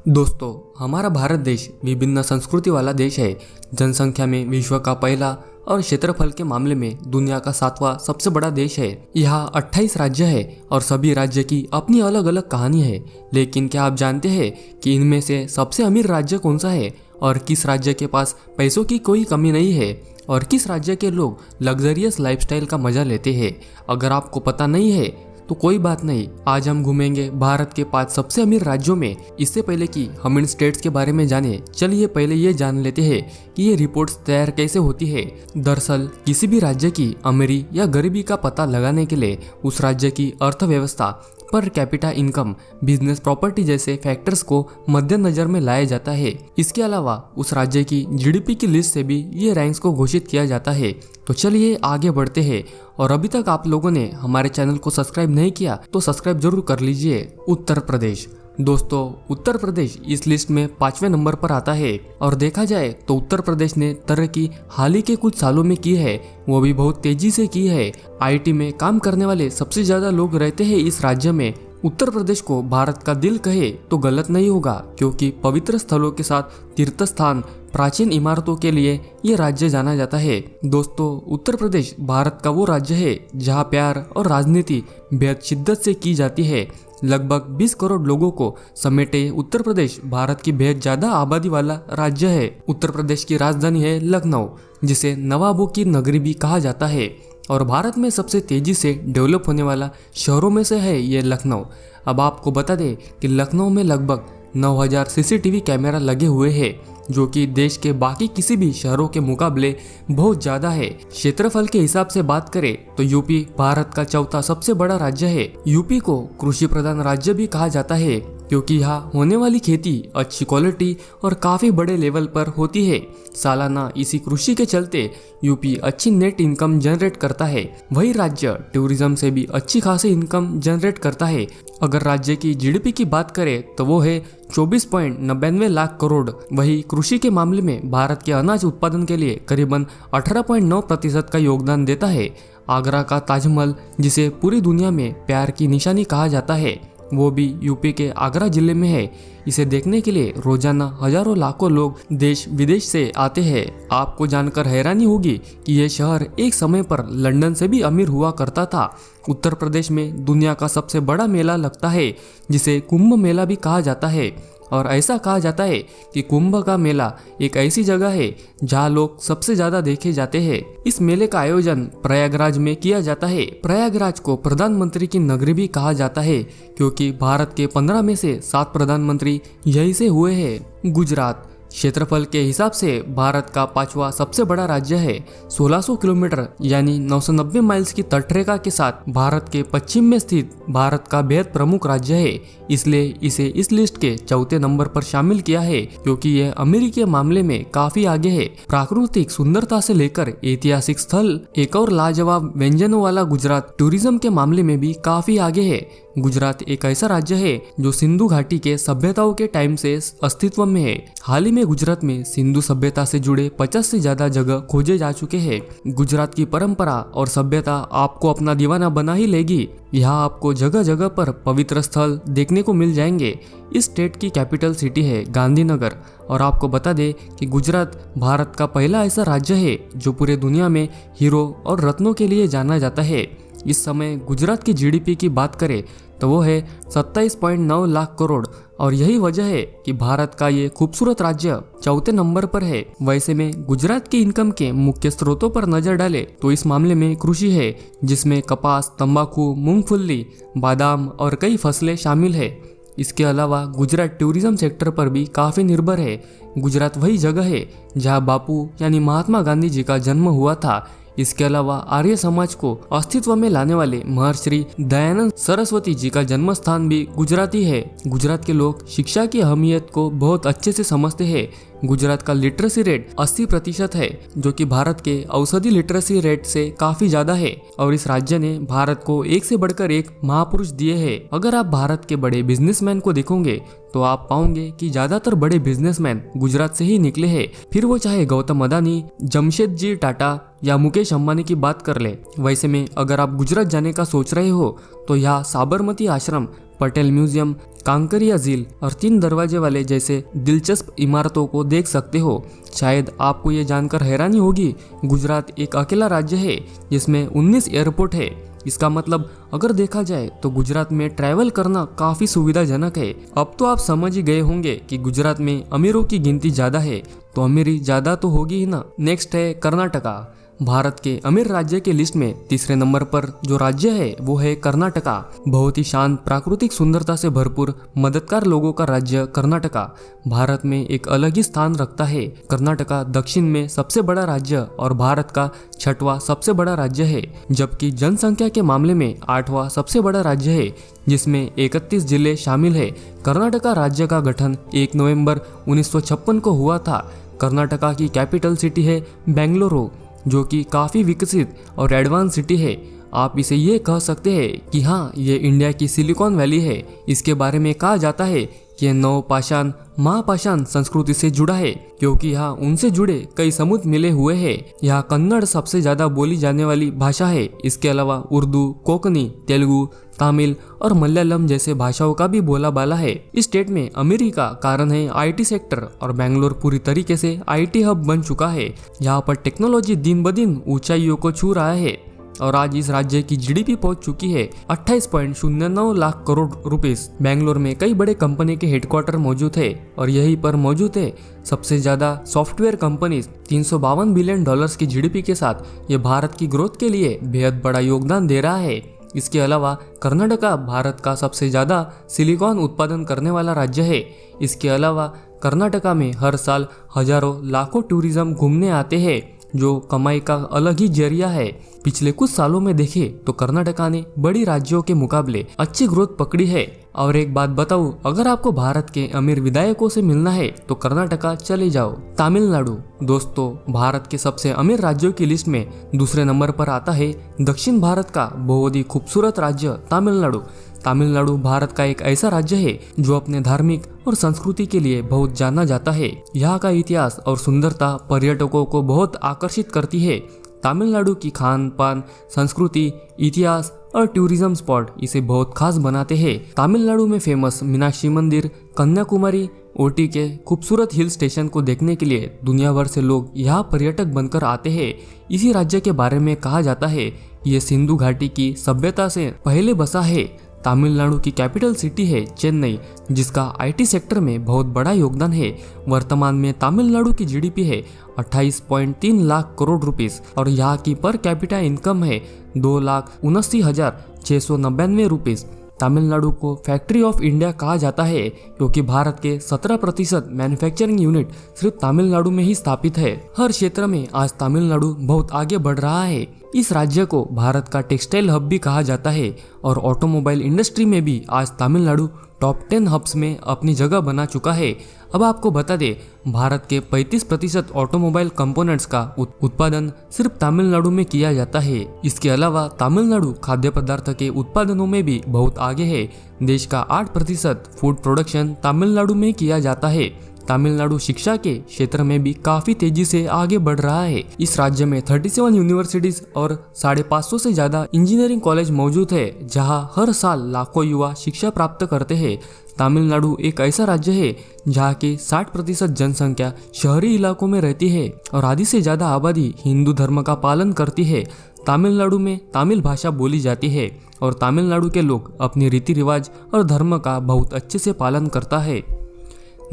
दोस्तों, हमारा भारत देश विभिन्न संस्कृति वाला देश है। जनसंख्या में विश्व का पहला और क्षेत्रफल के मामले में दुनिया का 7वां सबसे बड़ा देश है। यहाँ 28 राज्य है और सभी राज्य की अपनी अलग अलग कहानी है। लेकिन क्या आप जानते हैं कि इनमें से सबसे अमीर राज्य कौन सा है और किस राज्य के पास पैसों की कोई कमी नहीं है और किस राज्य के लोग लग्जरियस लाइफस्टाइल का मजा लेते हैं? अगर आपको पता नहीं है तो कोई बात नहीं, आज हम घूमेंगे भारत के 5 सबसे अमीर राज्यों में। इससे पहले कि हम इन स्टेट्स के बारे में जाने, चलिए पहले ये जान लेते हैं कि ये रिपोर्ट्स तैयार कैसे होती है। दरअसल किसी भी राज्य की अमीरी या गरीबी का पता लगाने के लिए उस राज्य की अर्थव्यवस्था, per capita income, business property जैसे फैक्टर्स को मद्देनजर में लाया जाता है। इसके अलावा उस राज्य की जीडीपी की लिस्ट से भी ये रैंक्स को घोषित किया जाता है। तो चलिए आगे बढ़ते हैं। और अभी तक आप लोगों ने हमारे चैनल को सब्सक्राइब नहीं किया तो सब्सक्राइब जरूर कर लीजिए। उत्तर प्रदेश। दोस्तों, उत्तर प्रदेश इस लिस्ट में 5वें नंबर पर आता है और देखा जाए तो उत्तर प्रदेश ने तरक्की हाल ही के कुछ सालों में की है, वो भी बहुत तेजी से की है। आईटी में काम करने वाले सबसे ज्यादा लोग रहते हैं इस राज्य में। उत्तर प्रदेश को भारत का दिल कहे तो गलत नहीं होगा, क्योंकि पवित्र स्थलों के साथ तीर्थ स्थान, प्राचीन इमारतों के लिए ये राज्य जाना जाता है। दोस्तों, उत्तर प्रदेश भारत का वो राज्य है जहाँ प्यार और राजनीति बेहद शिद्दत से की जाती है। लगभग 20 करोड़ लोगों को समेटे उत्तर प्रदेश भारत की बेहद ज्यादा आबादी वाला राज्य है। उत्तर प्रदेश की राजधानी है लखनऊ, जिसे नवाबों की नगरी भी कहा जाता है और भारत में सबसे तेजी से डेवलप होने वाला शहरों में से है ये लखनऊ। अब आपको बता दें कि लखनऊ में लगभग 9000 सीसीटीवी कैमरा लगे हुए हैं, जो कि देश के बाकी किसी भी शहरों के मुकाबले बहुत ज्यादा है। क्षेत्रफल के हिसाब से बात करें तो यूपी भारत का 4था सबसे बड़ा राज्य है। यूपी को कृषि प्रधान राज्य भी कहा जाता है, क्योंकि यहाँ होने वाली खेती अच्छी क्वालिटी और काफी बड़े लेवल पर होती है। सालाना इसी कृषि के चलते यूपी अच्छी नेट इनकम जनरेट करता है। वही राज्य टूरिज्म से भी अच्छी खासी इनकम जनरेट करता है। अगर राज्य की जीडीपी की बात करें तो वो है 24.99 लाख करोड़। वही कृषि के मामले में भारत के अनाज उत्पादन के लिए करीबन 18.9% का योगदान देता है। आगरा का ताजमहल, जिसे पूरी दुनिया में प्यार की निशानी कहा जाता है, वो भी यूपी के आगरा जिले में है। इसे देखने के लिए रोजाना हजारों लाखों लोग देश विदेश से आते हैं। आपको जानकर हैरानी होगी कि यह शहर एक समय पर लंदन से भी अमीर हुआ करता था। उत्तर प्रदेश में दुनिया का सबसे बड़ा मेला लगता है, जिसे कुंभ मेला भी कहा जाता है। और ऐसा कहा जाता है कि कुंभ का मेला एक ऐसी जगह है जहाँ लोग सबसे ज्यादा देखे जाते हैं। इस मेले का आयोजन प्रयागराज में किया जाता है। प्रयागराज को प्रधानमंत्री की नगरी भी कहा जाता है, क्योंकि भारत के 15 में से 7 प्रधानमंत्री यहीं से हुए हैं। गुजरात क्षेत्रफल के हिसाब से भारत का 5वां सबसे बड़ा राज्य है। 1600 किलोमीटर यानी 990 माइल्स की तटरेखा के साथ भारत के पश्चिम में स्थित भारत का बेहद प्रमुख राज्य है। इसलिए इसे इस लिस्ट के 4थे नंबर पर शामिल किया है, क्योंकि यह अमेरिकी के मामले में काफी आगे है। प्राकृतिक सुंदरता से लेकर ऐतिहासिक स्थल, एक और लाजवाब व्यंजनों वाला गुजरात टूरिज्म के मामले में भी काफी आगे है। गुजरात एक ऐसा राज्य है जो सिंधु घाटी के सभ्यताओं के टाइम से अस्तित्व में है। हाल ही में गुजरात में सिंधु सभ्यता से जुड़े 50 से ज्यादा जगह खोजे जा चुके हैं। गुजरात की परंपरा और सभ्यता आपको अपना दीवाना बना ही लेगी। यहाँ आपको जगह जगह पर पवित्र स्थल देखने को मिल जाएंगे। इस स्टेट की कैपिटल सिटी है गांधीनगर। और आपको बता दें कि गुजरात भारत का पहला ऐसा राज्य है जो पूरे दुनिया में हीरो और रत्नों के लिए जाना जाता है। इस समय गुजरात की जीडीपी की बात करें तो वो है 27.9 लाख करोड़ और यही वजह है कि भारत का ये खूबसूरत राज्य 4थे नंबर पर है। वैसे में गुजरात की इनकम के मुख्य स्रोतों पर नजर डाले तो इस मामले में कृषि है, जिसमें कपास, तंबाकू, मूंगफली, बादाम और कई फसलें शामिल है। इसके अलावा गुजरात टूरिज्म सेक्टर पर भी काफी निर्भर है। गुजरात वही जगह है जहाँ बापू यानी महात्मा गांधी जी का जन्म हुआ था। इसके अलावा आर्य समाज को अस्तित्व में लाने वाले महर्षि दयानंद सरस्वती जी का जन्म स्थान भी गुजराती है। गुजरात के लोग शिक्षा की अहमियत को बहुत अच्छे से समझते हैं। गुजरात का लिटरेसी रेट 80% है, जो कि भारत के औसती लिटरेसी रेट से काफी ज्यादा है। और इस राज्य ने भारत को एक से बढ़कर एक महापुरुष दिए हैं। अगर आप भारत के बड़े बिजनेसमैन को देखोगे तो आप पाओगे कि ज्यादातर बड़े बिजनेसमैन गुजरात से ही निकले हैं। फिर वो चाहे गौतम अदानी, जमशेदजी टाटा या मुकेश अंबानी की बात कर ले। वैसे में अगर आप गुजरात जाने का सोच रहे हो तो यहाँ साबरमती आश्रम पटेल म्यूजियम, कांकरिया झील और 3 दरवाजे वाले जैसे दिलचस्प इमारतों को देख सकते हो। शायद आपको ये जानकर हैरानी होगी, गुजरात एक अकेला राज्य है जिसमें 19 एयरपोर्ट है। इसका मतलब अगर देखा जाए तो गुजरात में ट्रैवल करना काफी सुविधाजनक है। अब तो आप समझ ही गए होंगे कि गुजरात में अमीरों की गिनती ज्यादा है, तो अमीरी ज्यादा तो होगी ही ना। नेक्स्ट है कर्नाटका। भारत के अमीर राज्य के लिस्ट में तीसरे नंबर पर जो राज्य है वो है कर्नाटका। बहुत ही शांत, प्राकृतिक सुंदरता से भरपूर, मददगार लोगों का राज्य कर्नाटका भारत में एक अलग ही स्थान रखता है। कर्नाटका दक्षिण में सबसे बड़ा राज्य और भारत का 6वां सबसे बड़ा राज्य है, जबकि जनसंख्या के मामले में 8वां सबसे बड़ा राज्य है, जिसमें 31 जिले शामिल है। कर्नाटका राज्य का गठन 1 नवंबर 1956 को हुआ था। कर्नाटका की कैपिटल सिटी है बेंगलुरु, जो कि काफ़ी विकसित और एडवांस सिटी है। आप इसे ये कह सकते हैं कि हाँ, ये इंडिया की सिलिकॉन वैली है। इसके बारे में कहा जाता है कि यह नवपाषाण महापाषाण संस्कृति से जुड़ा है, क्योंकि यहाँ उनसे जुड़े कई समुद्र मिले हुए हैं। यहाँ कन्नड़ सबसे ज्यादा बोली जाने वाली भाषा है। इसके अलावा उर्दू, कोंकणी, तेलुगु, तमिल और मलयालम जैसे भाषाओं का भी बोला बाला है। इस स्टेट में अमीरी का कारण है आईटी सेक्टर, और बेंगलोर पूरी तरीके से आईटी हब बन चुका है। यहाँ पर टेक्नोलॉजी दिन ब दिन ऊंचाइयों को छू रहा है और आज इस राज्य की जीडीपी पहुंच चुकी है 28.09 लाख करोड़ रुपीस। बेंगलोर में कई बड़े कंपनी के हेडक्वार्टर मौजूद है और यहीं पर मौजूद है सबसे ज्यादा सॉफ्टवेयर कंपनीज। 352 बिलियन डॉलर्स की जीडीपी के साथ ये भारत की ग्रोथ के लिए बेहद बड़ा योगदान दे रहा है। इसके अलावा कर्नाटका भारत का सबसे ज्यादा सिलिकॉन उत्पादन करने वाला राज्य है। इसके अलावा कर्नाटका में हर साल हजारों लाखों टूरिज्म घूमने आते हैं, जो कमाई का अलग ही जरिया है। पिछले कुछ सालों में देखें तो कर्नाटका ने बड़ी राज्यों के मुकाबले अच्छी ग्रोथ पकड़ी है। और एक बात बताऊं, अगर आपको भारत के अमीर विधायकों से मिलना है तो कर्नाटका चले जाओ। तमिलनाडु। दोस्तों, भारत के सबसे अमीर राज्यों की लिस्ट में दूसरे नंबर पर आता है दक्षिण भारत का बहुत ही खूबसूरत राज्य तमिलनाडु। तमिलनाडु भारत का एक ऐसा राज्य है जो अपने धार्मिक और संस्कृति के लिए बहुत जाना जाता है। यहाँ का इतिहास और सुंदरता पर्यटकों को बहुत आकर्षित करती है। तमिलनाडु की खान पान, संस्कृति, इतिहास और टूरिज्म स्पॉट इसे बहुत खास बनाते हैं। तमिलनाडु में फेमस मीनाक्षी मंदिर, कन्याकुमारी, ओटी के खूबसूरत हिल स्टेशन को देखने के लिए दुनिया भर से लोग यहाँ पर्यटक बनकर आते हैं। इसी राज्य के बारे में कहा जाता है ये सिंधु घाटी की सभ्यता से पहले बसा है। तमिलनाडु की कैपिटल सिटी है चेन्नई, जिसका आईटी सेक्टर में बहुत बड़ा योगदान है। वर्तमान में तमिलनाडु की जीडीपी है 28.3 लाख करोड़ रुपीस और यहाँ की पर कैपिटा इनकम है 2,79,699 रुपीस। तमिलनाडु को फैक्ट्री ऑफ इंडिया कहा जाता है क्योंकि भारत के 17% मैन्युफैक्चरिंग यूनिट सिर्फ तमिलनाडु में ही स्थापित है। हर क्षेत्र में आज तमिलनाडु बहुत आगे बढ़ रहा है। इस राज्य को भारत का टेक्सटाइल हब भी कहा जाता है और ऑटोमोबाइल इंडस्ट्री में भी आज तमिलनाडु टॉप 10 हब्स में अपनी जगह बना चुका है। अब आपको बता दें, भारत के 35% ऑटोमोबाइल कंपोनेंट्स का उत्पादन सिर्फ तमिलनाडु में किया जाता है। इसके अलावा तमिलनाडु खाद्य पदार्थ के उत्पादनों में भी बहुत आगे है। देश का 8% फूड प्रोडक्शन तमिलनाडु में किया जाता है। तमिलनाडु शिक्षा के क्षेत्र में भी काफी तेजी से आगे बढ़ रहा है। इस राज्य में 37 यूनिवर्सिटीज और 550 से ज्यादा इंजीनियरिंग कॉलेज मौजूद है, जहां हर साल लाखों युवा शिक्षा प्राप्त करते हैं। तमिलनाडु एक ऐसा राज्य है जहाँ की 60% जनसंख्या शहरी इलाकों में रहती है और आधी से ज्यादा आबादी हिंदू धर्म का पालन करती है। तमिलनाडु में तमिल भाषा बोली जाती है और तमिलनाडु के लोग अपने रीति रिवाज और धर्म का बहुत अच्छे से पालन करता है।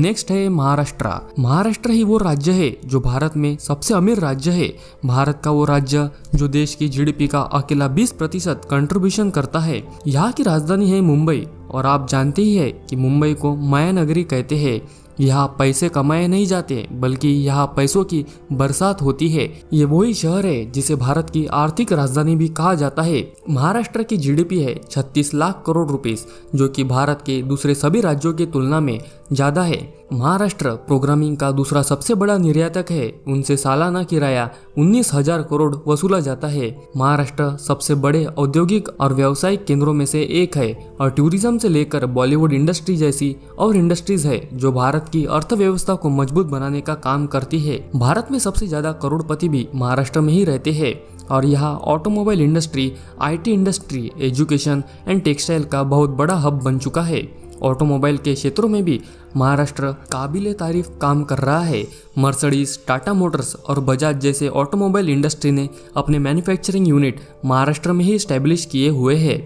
नेक्स्ट है महाराष्ट्र। महाराष्ट्र ही वो राज्य है जो भारत में सबसे अमीर राज्य है। भारत का वो राज्य जो देश की जीडीपी का अकेला 20% कंट्रीब्यूशन करता है। यहाँ की राजधानी है मुंबई और आप जानते ही है कि मुंबई को माया नगरी कहते हैं। यहाँ पैसे कमाए नहीं जाते बल्कि यहाँ पैसों की बरसात होती है। ये वही शहर है जिसे भारत की आर्थिक राजधानी भी कहा जाता है। महाराष्ट्र की जीडीपी है 36 लाख करोड़ रुपीस, जो कि भारत के दूसरे सभी राज्यों की तुलना में ज्यादा है। महाराष्ट्र प्रोग्रामिंग का दूसरा सबसे बड़ा निर्यातक है। उनसे सालाना किराया 19,000 करोड़ वसूला जाता है। महाराष्ट्र सबसे बड़े औद्योगिक और व्यावसायिक केंद्रों में से एक है और टूरिज्म से लेकर बॉलीवुड इंडस्ट्री जैसी और इंडस्ट्रीज है जो भारत भारत की अर्थव्यवस्था को मजबूत बनाने का काम करती है। भारत में सबसे ज्यादा करोड़पति भी महाराष्ट्र में ही रहते हैं और यहाँ automobile industry, IT industry, education and textile का बहुत बड़ा हब बन चुका है। ऑटोमोबाइल के क्षेत्रों में भी महाराष्ट्र काबिले तारीफ काम कर रहा है। मर्सिडीज, टाटा मोटर्स और बजाज जैसे ऑटोमोबाइल इंडस्ट्री ने अपने मैन्युफैक्चरिंग यूनिट महाराष्ट्र में ही स्टैब्लिश किए हुए हैं।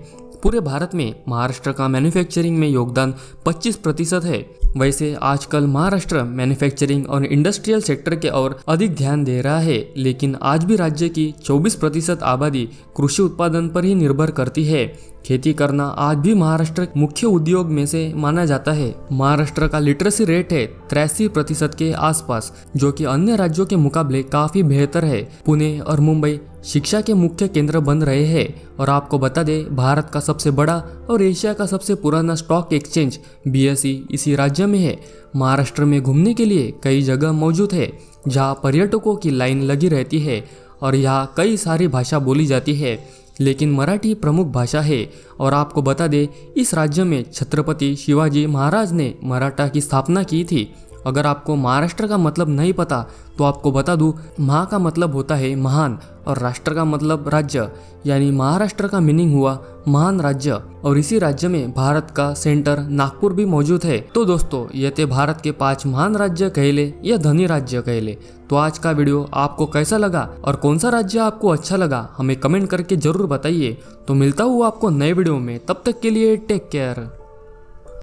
पूरे भारत में महाराष्ट्र का मैन्युफैक्चरिंग में योगदान 25% है। वैसे आजकल महाराष्ट्र मैन्युफैक्चरिंग और इंडस्ट्रियल सेक्टर के और अधिक ध्यान दे रहा है, लेकिन आज भी राज्य की 24% आबादी कृषि उत्पादन पर ही निर्भर करती है। खेती करना आज भी महाराष्ट्र मुख्य उद्योग में से माना जाता है। महाराष्ट्र का लिटरेसी रेट है 83% के आसपास, जो कि अन्य राज्यों के मुकाबले काफी बेहतर है। पुणे और मुंबई शिक्षा के मुख्य केंद्र बन रहे हैं और आपको बता दें, भारत का सबसे बड़ा और एशिया का सबसे पुराना स्टॉक एक्सचेंज BSE इसी राज्य में है। महाराष्ट्र में घूमने के लिए कई जगह मौजूद है जहां पर्यटकों की लाइन लगी रहती है और यहाँ कई सारी भाषा बोली जाती है, लेकिन मराठी प्रमुख भाषा है। और आपको बता दें, इस राज्य में छत्रपति शिवाजी महाराज ने मराठा की स्थापना की थी। अगर आपको महाराष्ट्र का मतलब नहीं पता तो आपको बता दूं, महा का मतलब होता है महान और राष्ट्र का मतलब राज्य, यानी महाराष्ट्र का मीनिंग हुआ महान राज्य। और इसी राज्य में भारत का सेंटर नागपुर भी मौजूद है। तो दोस्तों, ये थे भारत के 5 महान राज्य कहले या धनी राज्य कहले। तो आज का वीडियो आपको कैसा लगा और कौन सा राज्य आपको अच्छा लगा, हमें कमेंट करके जरूर बताइए। तो मिलता हूँ आपको नए वीडियो में, तब तक के लिए टेक केयर।